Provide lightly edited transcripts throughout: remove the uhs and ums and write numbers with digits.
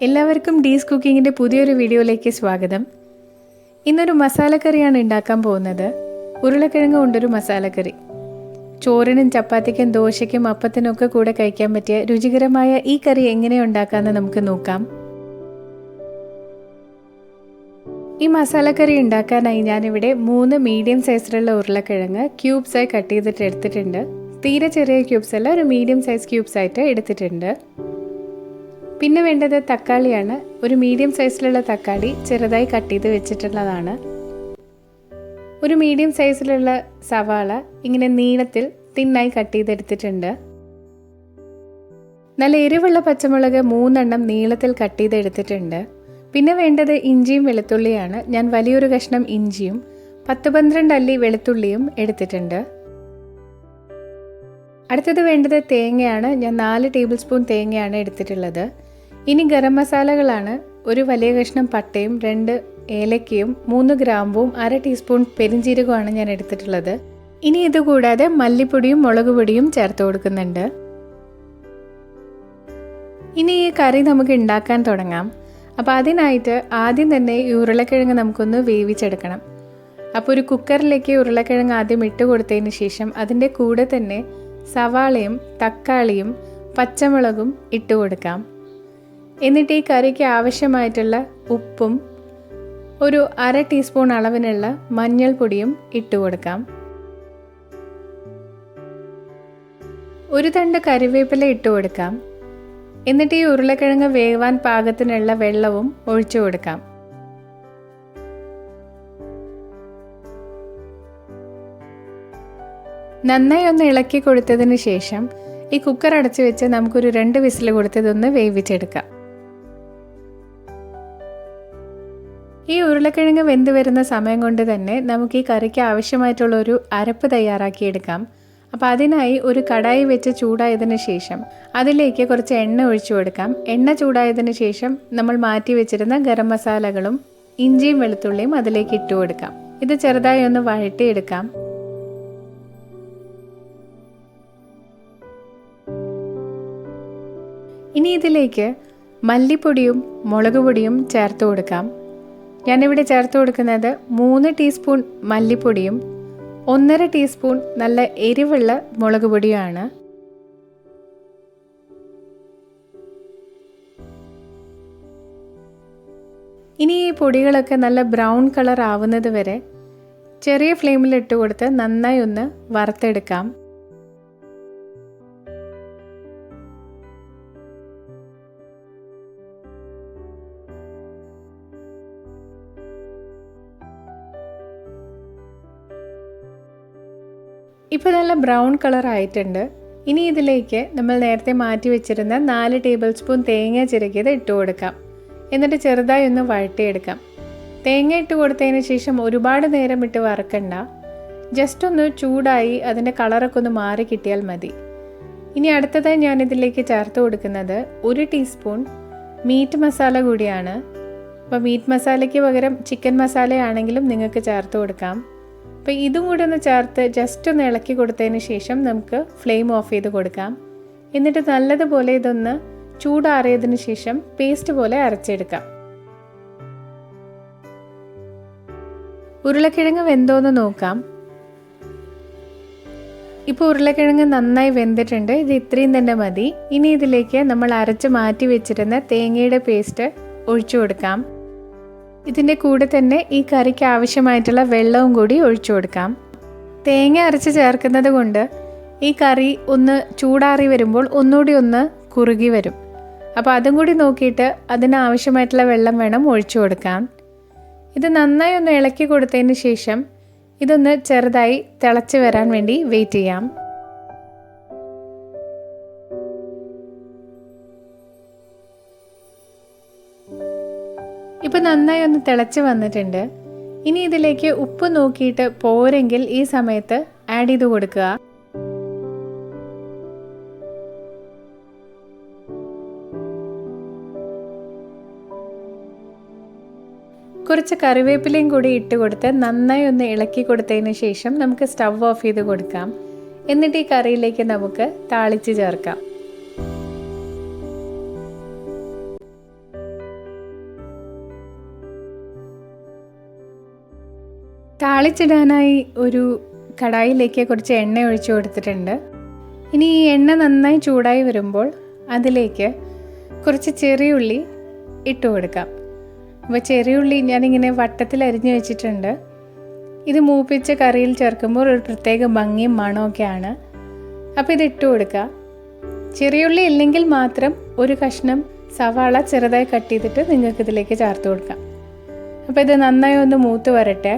എല്ലാവർക്കും ഡീസ് കുക്കിങ്ങിൻ്റെ പുതിയൊരു വീഡിയോയിലേക്ക് സ്വാഗതം. ഇന്നൊരു മസാലക്കറിയാണ് ഉണ്ടാക്കാൻ പോകുന്നത്. ഉരുളക്കിഴങ്ങ് കൊണ്ടൊരു മസാലക്കറി. ചോറിനും ചപ്പാത്തിക്കും ദോശയ്ക്കും അപ്പത്തിനൊക്കെ കൂടെ കഴിക്കാൻ പറ്റിയ രുചികരമായ ഈ കറി എങ്ങനെ ഉണ്ടാക്കാമെന്ന് നമുക്ക് നോക്കാം. ഈ മസാലക്കറി ഉണ്ടാക്കാനായി ഞാനിവിടെ 3 മീഡിയം സൈസിലുള്ള ഉരുളക്കിഴങ്ങ് ക്യൂബ്സായി കട്ട് ചെയ്തിട്ട് എടുത്തിട്ടുണ്ട്. തീരെ ചെറിയ ക്യൂബ്സ് അല്ല, ഒരു മീഡിയം സൈസ് ക്യൂബ്സ് ആയിട്ട് എടുത്തിട്ടുണ്ട്. പിന്നെ വേണ്ടത് തക്കാളിയാണ്. ഒരു മീഡിയം സൈസിലുള്ള തക്കാളി ചെറുതായി കട്ട് ചെയ്ത് വെച്ചിട്ടുള്ളതാണ്. ഒരു മീഡിയം സൈസിലുള്ള സവാള ഇങ്ങനെ നീളത്തിൽ തിന്നായി കട്ട് ചെയ്തെടുത്തിട്ടുണ്ട്. നല്ല എരിവുള്ള പച്ചമുളക് 3 എണ്ണം നീളത്തിൽ കട്ട് ചെയ്തെടുത്തിട്ടുണ്ട്. പിന്നെ വേണ്ടത് ഇഞ്ചിയും വെളുത്തുള്ളിയാണ്. ഞാൻ വലിയൊരു കഷ്ണം ഇഞ്ചിയും 10-12 അല്ലി വെളുത്തുള്ളിയും എടുത്തിട്ടുണ്ട്. അടുത്തത് വേണ്ടത് തേങ്ങയാണ്. ഞാൻ 4 ടേബിൾ സ്പൂൺ തേങ്ങയാണ് എടുത്തിട്ടുള്ളത്. ഇനി ഗരം മസാലകളാണ്. ഒരു വലിയ കഷ്ണം പട്ടയും 2 ഏലക്കയും 3 ഗ്രാമ്പും 1/2 ടീസ്പൂൺ പെരിഞ്ജീരകമാണ് ഞാൻ എടുത്തിട്ടുള്ളത്. ഇനി ഇതുകൂടാതെ മല്ലിപ്പൊടിയും മുളക് പൊടിയും ചേർത്ത് കൊടുക്കുന്നുണ്ട്. ഇനി ഈ കറി നമുക്ക് ഉണ്ടാക്കാൻ തുടങ്ങാം. അപ്പോൾ അതിനായിട്ട് ആദ്യം തന്നെ ഈ ഉരുളക്കിഴങ്ങ് നമുക്കൊന്ന് വേവിച്ചെടുക്കണം. അപ്പോൾ ഒരു കുക്കറിലേക്ക് ഉരുളക്കിഴങ്ങ് ആദ്യം ഇട്ട് കൊടുത്തതിന് ശേഷം അതിൻ്റെ കൂടെ തന്നെ സവാളയും തക്കാളിയും പച്ചമുളകും ഇട്ട് കൊടുക്കാം. എന്നിട്ട് ഈ കറിക്ക് ആവശ്യമായിട്ടുള്ള ഉപ്പും ഒരു 1/2 ടീസ്പൂൺ അളവിനുള്ള മഞ്ഞൾപ്പൊടിയും ഇട്ട് കൊടുക്കാം. ഒരു തണ്ട് കറിവേപ്പില ഇട്ട് കൊടുക്കാം. എന്നിട്ട് ഈ ഉരുളക്കിഴങ്ങ് വേവാൻ പാകത്തിനുള്ള വെള്ളവും ഒഴിച്ചു കൊടുക്കാം. നന്നായി ഒന്ന് ഇളക്കി കൊടുത്തതിന് ശേഷം ഈ കുക്കർ അടച്ചു വെച്ച് നമുക്കൊരു 2 വിസിൽ കൊടുത്തതൊന്ന് വേവിച്ചെടുക്കാം. ഈ ഉരുളക്കിഴങ്ങ് വെന്ത് വരുന്ന സമയം കൊണ്ട് തന്നെ നമുക്ക് ഈ കറിക്ക് ആവശ്യമായിട്ടുള്ളൊരു അരപ്പ് തയ്യാറാക്കിയെടുക്കാം. അപ്പോൾ അതിനായി ഒരു കടായി വെച്ച് ചൂടായതിന് ശേഷം അതിലേക്ക് കുറച്ച് എണ്ണ ഒഴിച്ചു കൊടുക്കാം. എണ്ണ ചൂടായതിന് ശേഷം നമ്മൾ മാറ്റി വെച്ചിരുന്ന ഗരം മസാലകളും ഇഞ്ചിയും വെളുത്തുള്ളിയും അതിലേക്ക് ഇട്ട് കൊടുക്കാം. ഇത് ചെറുതായി ഒന്ന് വഴറ്റിയെടുക്കാം. ഇനി ഇതിലേക്ക് മല്ലിപ്പൊടിയും മുളക് പൊടിയും ചേർത്ത് കൊടുക്കാം. ഞാനിവിടെ ചേർത്ത് കൊടുക്കുന്നത് 3 ടീസ്പൂൺ മല്ലിപ്പൊടിയും 1/2 ടീസ്പൂൺ നല്ല എരിവുള്ള മുളക് പൊടിയുമാണ്. ഇനി ഈ പൊടികളൊക്കെ നല്ല ബ്രൗൺ കളർ ആവുന്നത് വരെ ചെറിയ ഫ്ലെയിമിൽ ഇട്ട് കൊടുത്ത് നന്നായി ഒന്ന് വറുത്തെടുക്കാം. ഇപ്പോൾ നല്ല ബ്രൗൺ കളർ ആയിട്ടുണ്ട്. ഇനി ഇതിലേക്ക് നമ്മൾ നേരത്തെ മാറ്റി വെച്ചിരുന്ന 4 ടേബിൾ സ്പൂൺ തേങ്ങ ചിരകിയത് ഇട്ട് കൊടുക്കാം. എന്നിട്ട് ചെറുതായി ഒന്ന് വഴറ്റിയെടുക്കാം. തേങ്ങ ഇട്ട് കൊടുത്തതിന് ശേഷം ഒരുപാട് നേരം ഇട്ട് വറക്കണ്ട. ജസ്റ്റ് ഒന്ന് ചൂടായി അതിൻ്റെ കളറൊക്കെ ഒന്ന് മാറി കിട്ടിയാൽ മതി. ഇനി അടുത്തതായി ഞാനിതിലേക്ക് ചേർത്ത് കൊടുക്കുന്നത് 1 ടീസ്പൂൺ മീറ്റ് മസാല കൂടിയാണ്. അപ്പോൾ മീറ്റ് മസാലയ്ക്ക് പകരം ചിക്കൻ മസാലയാണെങ്കിലും നിങ്ങൾക്ക് ചേർത്ത് കൊടുക്കാം. അപ്പോൾ ഇതും കൂടെ ഒന്ന് ചേർത്ത് ജസ്റ്റ് ഒന്ന് ഇളക്കി കൊടുത്തതിന് ശേഷം നമുക്ക് ഫ്ലെയിം ഓഫ് ചെയ്ത് കൊടുക്കാം. എന്നിട്ട് നല്ലതുപോലെ ഇതൊന്ന് ചൂടാറിയതിന് ശേഷം പേസ്റ്റ് പോലെ അരച്ചെടുക്കാം. ഉരുളക്കിഴങ്ങ് വെന്തോന്ന് നോക്കാം. ഇപ്പോൾ ഉരുളക്കിഴങ്ങ് നന്നായി വെന്തിട്ടുണ്ട്. ഇത് ഇത്രയും തന്നെ മതി. ഇനി ഇതിലേക്ക് നമ്മൾ അരച്ച് മാറ്റി വെച്ചിരുന്ന തേങ്ങയുടെ പേസ്റ്റ് ഒഴിച്ചു കൊടുക്കാം. ഇതിൻ്റെ കൂടെ തന്നെ ഈ കറിക്ക് ആവശ്യമായിട്ടുള്ള വെള്ളവും കൂടി ഒഴിച്ചു കൊടുക്കാം. തേങ്ങ അരച്ച് ചേർക്കുന്നത് കൊണ്ട് ഈ കറി ഒന്ന് ചൂടാറി വരുമ്പോൾ ഒന്നുകൂടി ഒന്ന് കുറുകി വരും. അപ്പോൾ അതും കൂടി നോക്കിയിട്ട് അതിനാവശ്യമായിട്ടുള്ള വെള്ളം വേണം ഒഴിച്ചു കൊടുക്കാൻ. ഇത് നന്നായി ഒന്ന് ഇളക്കി കൊടുത്തതിന് ശേഷം ഇതൊന്ന് ചെറുതായി തിളച്ച് വരാൻ വേണ്ടി വെയിറ്റ് ചെയ്യാം. ഇപ്പോൾ നന്നായി ഒന്ന് തിളച്ച് വന്നിട്ടുണ്ട്. ഇനി ഇതിലേക്ക് ഉപ്പ് നോക്കിയിട്ട് പോരെങ്കിൽ ഈ സമയത്ത് ആഡ് ചെയ്ത് കൊടുക്കുക. കുറച്ച് കറിവേപ്പിലയും കൂടി ഇട്ട് കൊടുത്ത് നന്നായി ഒന്ന് ഇളക്കി കൊടുത്തതിന് ശേഷം നമുക്ക് സ്റ്റവ് ഓഫ് ചെയ്ത് കൊടുക്കാം. എന്നിട്ട് ഈ കറിയിലേക്ക് നമുക്ക് താളിച്ച് ചേർക്കാം. താളിച്ചിടാനായി ഒരു കടായിലേക്ക് കുറച്ച് എണ്ണ ഒഴിച്ചു കൊടുത്തിട്ടുണ്ട്. ഇനി ഈ എണ്ണ നന്നായി ചൂടായി വരുമ്പോൾ അതിലേക്ക് കുറച്ച് ചെറിയുള്ളി ഇട്ട് കൊടുക്കാം. അപ്പോൾ ചെറിയുള്ളി ഞാനിങ്ങനെ വട്ടത്തിൽ അരിഞ്ഞു വെച്ചിട്ടുണ്ട്. ഇത് മൂപ്പിച്ച കറിയിൽ ചേർക്കുമ്പോൾ ഒരു പ്രത്യേക ഭംഗിയും മണമൊക്കെയാണ്. അപ്പോൾ ഇത് ഇട്ട് കൊടുക്കുക. ചെറിയുള്ളി ഇല്ലെങ്കിൽ മാത്രം ഒരു കഷ്ണം സവാള ചെറുതായി കട്ട് ചെയ്തിട്ട് നിങ്ങൾക്ക് ഇതിലേക്ക് ചേർത്ത് കൊടുക്കാം. അപ്പോൾ ഇത് നന്നായി ഒന്ന് മൂത്ത് വരട്ടെ.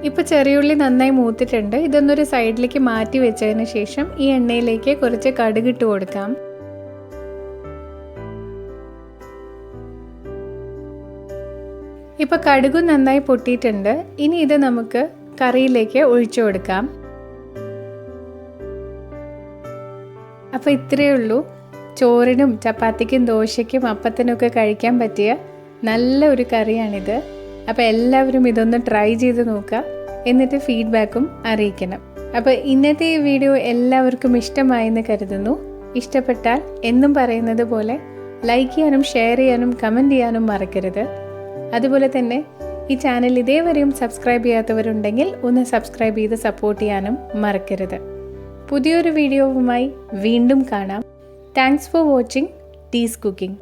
ഇപ്പോൾ ചെറിയുള്ളി നന്നായി മൂത്തിട്ടുണ്ട്. ഇതൊന്നൊരു സൈഡിലേക്ക് മാറ്റി വെച്ചതിന് ശേഷം ഈ എണ്ണയിലേക്ക് കുറച്ച് കടുക് ഇട്ട് കൊടുക്കാം. ഇപ്പോൾ കടുകും നന്നായി പൊട്ടിയിട്ടുണ്ട്. ഇനി ഇത് നമുക്ക് കറിയിലേക്ക് ഒഴിച്ചു കൊടുക്കാം. അപ്പോൾ ഇത്രയേ ഉള്ളൂ. ചോറിനും ചപ്പാത്തിക്കും ദോശയ്ക്കും അപ്പത്തിനൊക്കെ കഴിക്കാൻ പറ്റിയ നല്ല ഒരു കറിയാണിത്. അപ്പോൾ എല്ലാവരും ഇതൊന്ന് ട്രൈ ചെയ്ത് നോക്കുക. എന്നിട്ട് ഫീഡ്ബാക്കും അറിയിക്കണം. അപ്പോൾ ഇന്നത്തെ ഈ വീഡിയോ എല്ലാവർക്കും ഇഷ്ടമായെന്ന് കരുതുന്നു. ഇഷ്ടപ്പെട്ടാൽ എന്നും പറയുന്നത് പോലെ ലൈക്ക് ചെയ്യാനും ഷെയർ ചെയ്യാനും കമൻറ്റ് ചെയ്യാനും മറക്കരുത്. അതുപോലെ തന്നെ ഈ ചാനൽ ഇതേവരെയും സബ്സ്ക്രൈബ് ചെയ്യാത്തവരുണ്ടെങ്കിൽ ഒന്ന് സബ്സ്ക്രൈബ് ചെയ്ത് സപ്പോർട്ട് ചെയ്യാനും മറക്കരുത്. പുതിയൊരു വീഡിയോവുമായി വീണ്ടും കാണാം. Thanks for watching tees cooking.